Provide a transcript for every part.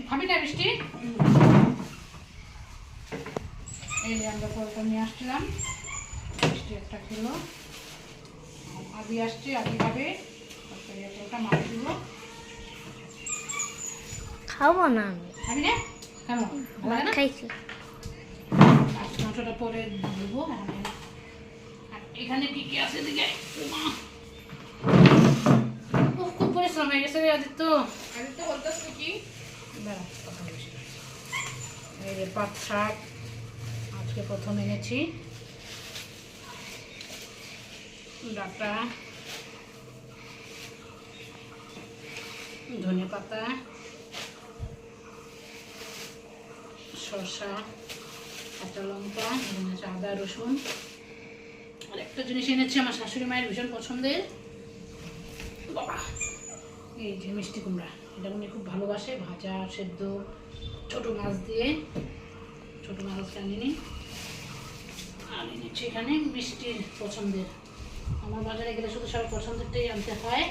খাবি না মিষ্টি? এই যে আমরা পরোটা নিয়ে আসছিলাম, মিষ্টি একটা খেলো, আদি আসছে, আদি খাবে, তারপরে পরোটা মাছ দিব। খাবো না আমি। খাবি না? কেন? ভালো লাগে না? খাইছি। মাংসটা পরে দেবো। এখানে কি কি আছে দিকে? খুব পরিশ্রম হয়ে গেছে রে আদিত্য। আদিত্য বলতেছে কি? দাঁড়া, কথা বলছি। এই যে পাট শাক আজকে প্রথম এনেছি, ডাঁটা, ধনে পাতা, শসা, কাঁচা লঙ্কা, এখানে আছে আদা রসুন। আর একটা জিনিস এনেছি আমার শাশুড়ি মায়ের ভীষণ পছন্দের, বাবা, এই যে মিষ্টি কুমড়া। এটা উনি খুব ভালোবাসে, ভাজা সেদ্ধ ছোটো মাছ দিয়ে, ছোটো মাছ আনিনি। আর এনেছি এখানে মিষ্টির পছন্দের, আমার বাজারে গেলে শুধু সবার পছন্দেরটাই আনতে হয়।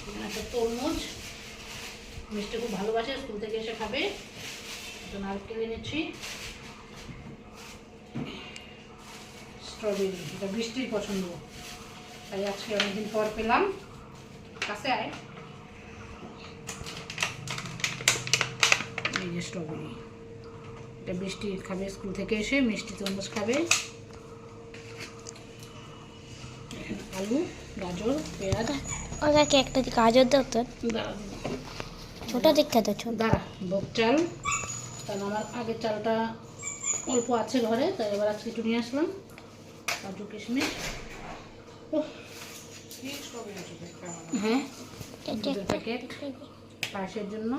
এখানে একটা তরমুজ, মিষ্টি খুব ভালোবাসে, স্কুল থেকে এসে খাবে। একটা নারকেল এনেছি, স্ট্রবেরি, এটা বৃষ্টির পছন্দ, তাই আজকে অনেকদিন পর পেলাম। কাছে আয়, এই যে স্ট্রবেরি, এটা বৃষ্টি খাবে, স্কুল থেকে এসে মিষ্টি তরমুজ খাবে। আলু, গাজর, পেঁয়াজ। ওকে একটা গাজর দাও তো, দাঁড়া ছোট দীক্ষা তো ছোট। দাঁড়া, ভোগ চাল, কারণ আমার আগের চালটা অল্প আছে ঘরে, তাই এবার আজকে একটু নিয়ে আসলাম। কাজু কিশমিশ, হ্যাঁ, দুধের প্যাকেট পায়েসের জন্য।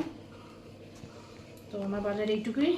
তো আমার বাজারে এইটুকুই।